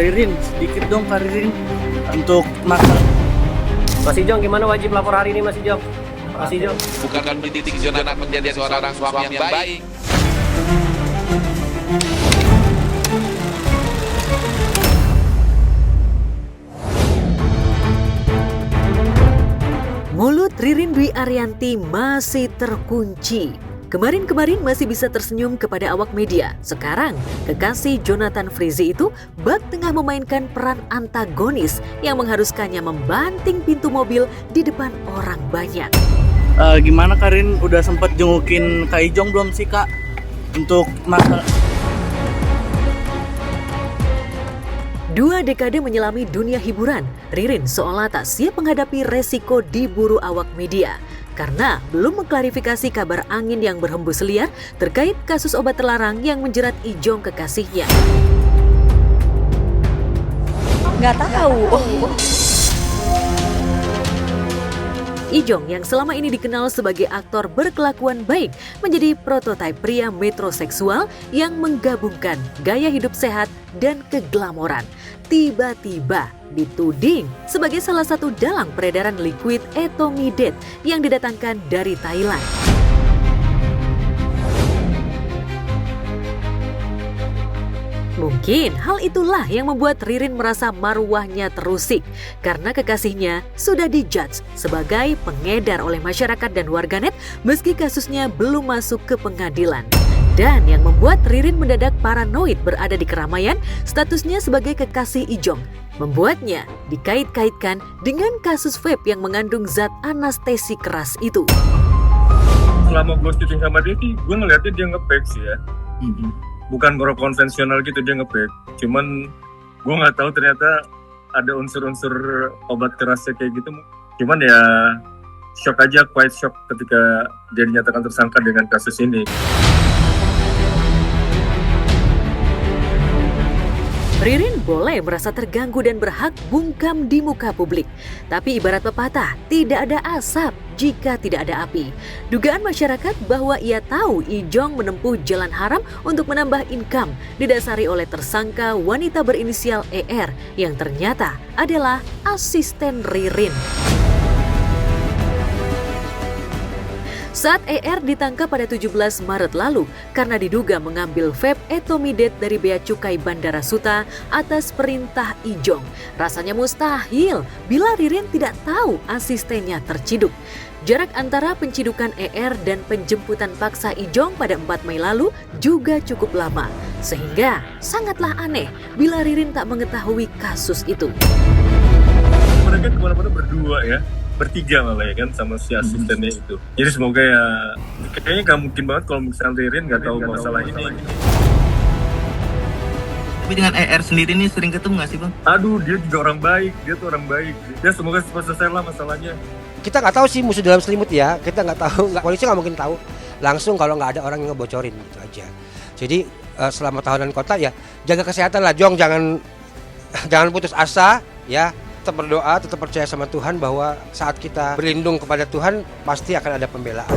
Ririn, sedikit dong Kak Ririn untuk makan. Mas Ijong, gimana wajib lapor hari ini Mas Ijong? Mas Ijong. Bukan di titik Jonathan menjadi seorang suami yang baik. Mulut Ririn Dwi Ariyanti masih terkunci. Kemarin-kemarin masih bisa tersenyum kepada awak media. Sekarang, kekasih Jonathan Frizzy itu bak tengah memainkan peran antagonis yang mengharuskannya membanting pintu mobil di depan orang banyak. Gimana Kak Ririn, udah sempat jengukin Kak Ijong belum sih Kak? Untuk masalah 2 dekade menyelami dunia hiburan, Ririn seolah tak siap menghadapi resiko diburu awak media. Karena belum mengklarifikasi kabar angin yang berhembus liar terkait kasus obat terlarang yang menjerat Ijong kekasihnya. Nggak tahu. Ijong yang selama ini dikenal sebagai aktor berkelakuan baik menjadi prototipe pria metroseksual yang menggabungkan gaya hidup sehat dan keglamoran. Tiba-tiba dituding sebagai salah satu dalang peredaran liquid etomidate yang didatangkan dari Thailand. Mungkin hal itulah yang membuat Ririn merasa marwahnya terusik karena kekasihnya sudah dijudge sebagai pengedar oleh masyarakat dan warganet meski kasusnya belum masuk ke pengadilan. Dan yang membuat Ririn mendadak paranoid berada di keramaian, statusnya sebagai kekasih Ijong membuatnya dikait-kaitkan dengan kasus vape yang mengandung zat anestesi keras itu. Selama gue syuting sama dia sih, gue ngeliatnya dia nge-vape sih ya. Bukan ngerokok konvensional gitu, dia nge-vape. Cuman gue nggak tahu ternyata ada unsur-unsur obat kerasnya kayak gitu. Cuman ya shock aja, quite shock ketika dia dinyatakan tersangka dengan kasus ini. Ririn boleh merasa terganggu dan berhak bungkam di muka publik. Tapi ibarat pepatah, tidak ada asap jika tidak ada api. Dugaan masyarakat bahwa ia tahu Ijong menempuh jalan haram untuk menambah income didasari oleh tersangka wanita berinisial ER yang ternyata adalah asisten Ririn. Saat ER ditangkap pada 17 Maret lalu karena diduga mengambil vape etomidate dari Bea Cukai Bandara Suta atas perintah Ijong. Rasanya mustahil bila Ririn tidak tahu asistennya terciduk. Jarak antara pencidukan ER dan penjemputan paksa Ijong pada 4 Mei lalu juga cukup lama. Sehingga sangatlah aneh bila Ririn tak mengetahui kasus itu. Mereka kemana-mana berdua ya. Bertiga malah ya kan sama si asistennya itu. Jadi semoga ya kayaknya gak mungkin banget kalau misalnya Ririn gak tahu masalah ini. Tapi dengan ER sendiri nih sering ketemu gak sih Bang? Aduh, dia juga orang baik, dia tuh orang baik. Ya semoga cepat selesai lah masalahnya. Kita nggak tahu sih musuh dalam selimut ya. Kita nggak tahu, polisi nggak mungkin tahu langsung kalau nggak ada orang yang ngebocorin gitu aja. Jadi selama tahunan kota ya jaga kesehatan lah Jong, jangan putus asa ya. Tetap berdoa, tetap percaya sama Tuhan bahwa saat kita berlindung kepada Tuhan pasti akan ada pembelaan.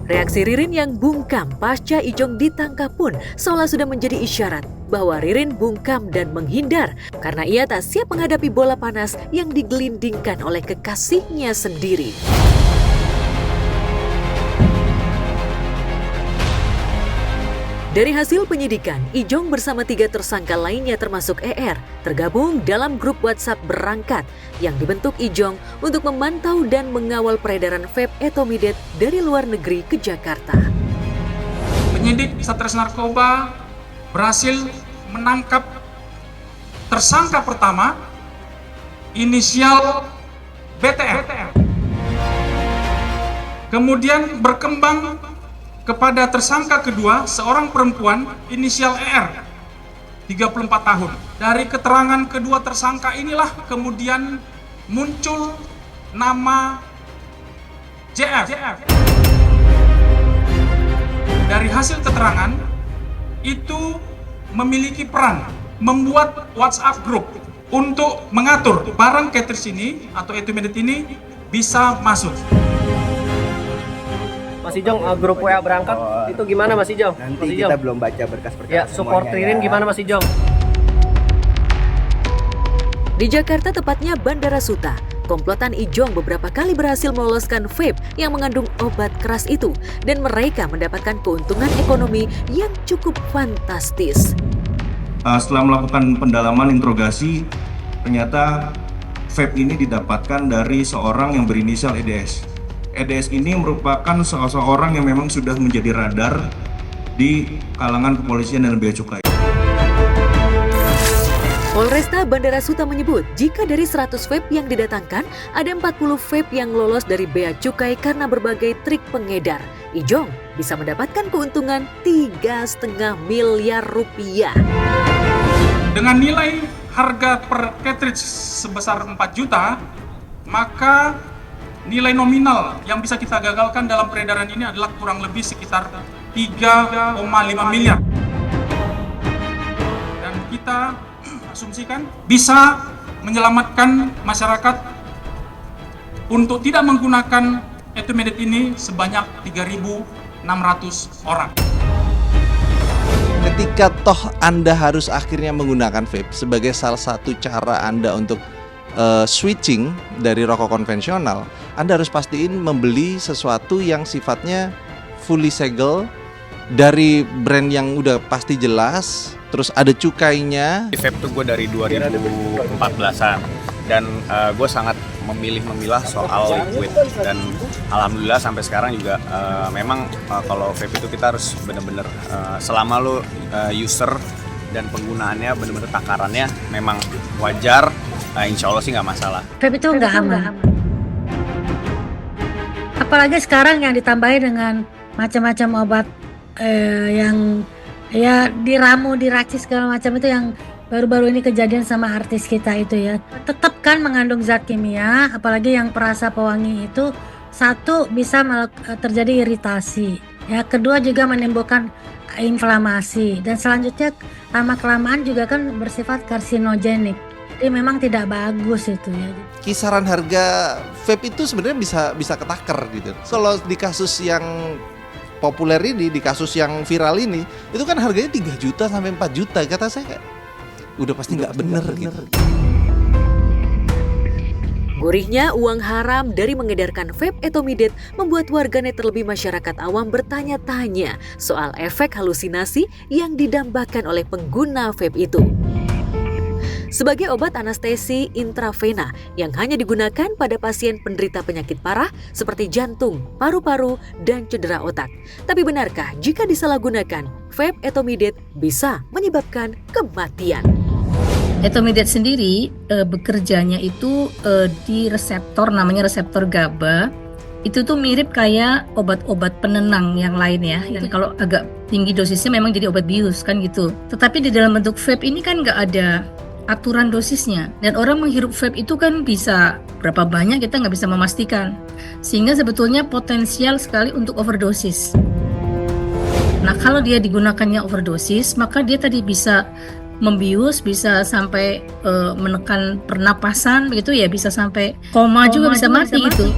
Reaksi Ririn yang bungkam pasca Ijong ditangkap pun seolah sudah menjadi isyarat bahwa Ririn bungkam dan menghindar karena ia tak siap menghadapi bola panas yang digelindingkan oleh kekasihnya sendiri. Dari hasil penyidikan, Ijong bersama 3 tersangka lainnya termasuk ER tergabung dalam grup WhatsApp berangkat yang dibentuk Ijong untuk memantau dan mengawal peredaran vape etomidate dari luar negeri ke Jakarta. Penyidik Satres Narkoba berhasil menangkap tersangka pertama inisial BTR. Kemudian berkembang kepada tersangka kedua, seorang perempuan inisial ER, 34 tahun. Dari keterangan kedua tersangka inilah kemudian muncul nama JR. Dari hasil keterangan, itu memiliki peran membuat WhatsApp group untuk mengatur barang Catrice ini atau etomidate ini bisa masuk. Mas Ijong, grup WA berangkat tuh gimana Mas Ijong? Nanti Mas kita Ijong. belum baca berkas perkara Ya, support semuanya, Ririn ya. gimana Mas Ijong? Di Jakarta, tepatnya Bandara Suta, komplotan Ijong beberapa kali berhasil meloloskan vape yang mengandung obat keras itu dan mereka mendapatkan keuntungan ekonomi yang cukup fantastis. Setelah melakukan pendalaman interogasi, ternyata vape ini didapatkan dari seorang yang berinisial EDS. EDS ini merupakan seorang yang memang sudah menjadi radar di kalangan kepolisian dan bea cukai. Polresta Bandara Suta menyebut jika dari 100 vape yang didatangkan, ada 40 vape yang lolos dari bea cukai karena berbagai trik pengedar. Ijong bisa mendapatkan keuntungan 3,5 miliar rupiah. Dengan nilai harga per cartridge sebesar 4 juta, maka nilai nominal yang bisa kita gagalkan dalam peredaran ini adalah kurang lebih sekitar 3,5 miliar. Dan kita asumsikan bisa menyelamatkan masyarakat untuk tidak menggunakan etomidat ini sebanyak 3.600 orang. Ketika toh Anda harus akhirnya menggunakan vape sebagai salah satu cara Anda untuk switching dari rokok konvensional, Anda harus pastiin membeli sesuatu yang sifatnya fully segel dari brand yang udah pasti jelas, terus ada cukainya. Vape tuh gue dari 2014-an dan gue sangat memilah soal liquid dan alhamdulillah sampai sekarang juga memang kalau vape itu kita harus bener-bener selama lo user dan penggunaannya bener-bener takarannya memang wajar, insya Allah sih nggak masalah. Vape itu nggak aman. Apalagi sekarang yang ditambahin dengan macam-macam obat yang ya diramu, diracik segala macam itu yang baru-baru ini kejadian sama artis kita itu ya. Tetap kan mengandung zat kimia, apalagi yang perasa pewangi itu, satu bisa terjadi iritasi. Ya, kedua juga menimbulkan inflamasi dan selanjutnya lama-kelamaan juga kan bersifat karsinogenik. Jadi memang tidak bagus itu ya. Kisaran harga vape itu sebenarnya bisa ketaker gitu. Kalau di kasus yang populer ini, di kasus yang viral ini, itu kan harganya 3 juta sampai 4 juta. Kata saya kayak udah pasti nggak bener gitu. Gurihnya uang haram dari mengedarkan vape etomidat membuat warganet terlebih masyarakat awam bertanya-tanya soal efek halusinasi yang didambakan oleh pengguna vape itu. Sebagai obat anestesi intravena yang hanya digunakan pada pasien penderita penyakit parah seperti jantung, paru-paru, dan cedera otak. Tapi benarkah jika disalahgunakan, vape etomidat bisa menyebabkan kematian? Etomidat sendiri bekerjanya itu di reseptor, namanya reseptor GABA. Itu tuh mirip kayak obat-obat penenang yang lain ya. Dan kalau agak tinggi dosisnya memang jadi obat bius kan gitu. Tetapi di dalam bentuk vape ini kan nggak ada aturan dosisnya. Dan orang menghirup vape itu kan bisa berapa banyak kita nggak bisa memastikan. Sehingga sebetulnya potensial sekali untuk overdosis. Nah kalau dia digunakannya overdosis, maka dia tadi bisa membius, bisa sampai menekan pernapasan begitu ya, bisa sampai koma juga bisa mati gitu.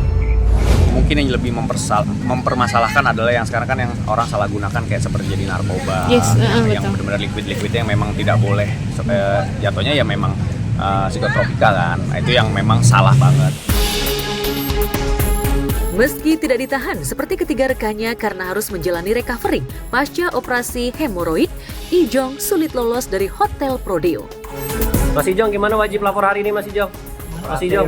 Mungkin yang lebih mempermasalahkan adalah yang sekarang kan yang orang salah gunakan kayak seperti jadi narkoba, yang benar-benar liquid-liquidnya yang memang tidak boleh, jatuhnya ya memang psikotropika kan, itu yang memang salah banget. Meski tidak ditahan seperti ketiga rekannya karena harus menjalani recovery pasca operasi hemoroid, Ijong sulit lolos dari Hotel Prodeo. Mas Ijong gimana wajib lapor hari ini Mas Ijong? Mas Ijong.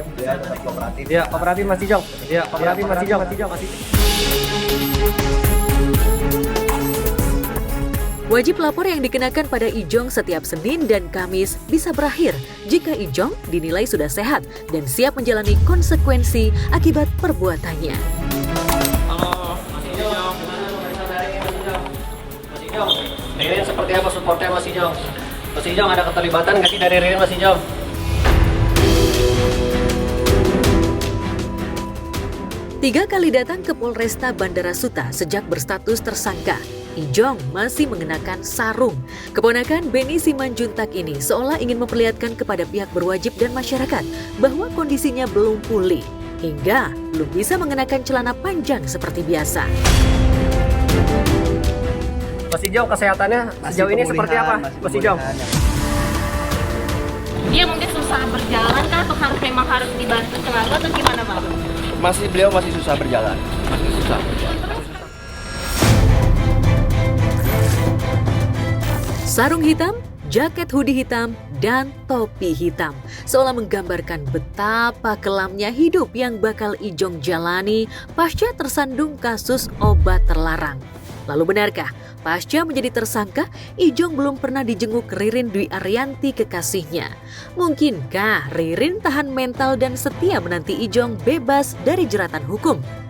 Ya, kooperatif Mas Ijong. Ya, kooperatif Mas Ijong. Wajib lapor yang dikenakan pada Ijong setiap Senin dan Kamis bisa berakhir jika Ijong dinilai sudah sehat dan siap menjalani konsekuensi akibat perbuatannya. Halo, Mas Ijong. Mas Ijong, Ririn seperti apa supportnya Mas Ijong? Mas Ijong ada keterlibatan nggak sih dari Ririn Mas Ijong? Tiga kali datang ke Polresta Bandara Suta sejak berstatus tersangka, Ijong masih mengenakan sarung. Keponakan Beni Simanjuntak ini seolah ingin memperlihatkan kepada pihak berwajib dan masyarakat bahwa kondisinya belum pulih, hingga belum bisa mengenakan celana panjang seperti biasa. Mas Ijong, kesehatannya sejauh ini seperti apa? Mas Ijong? Dia mungkin susah berjalan kah atau memang harus dibantu selalu atau gimana Bang? Beliau masih susah berjalan. Masih susah. Sarung hitam, jaket hoodie hitam, dan topi hitam seolah menggambarkan betapa kelamnya hidup yang bakal Ijong jalani pasca tersandung kasus obat terlarang. Lalu benarkah pasca menjadi tersangka, Ijong belum pernah dijenguk Ririn Dwi Ariyanti kekasihnya? Mungkinkah Ririn tahan mental dan setia menanti Ijong bebas dari jeratan hukum?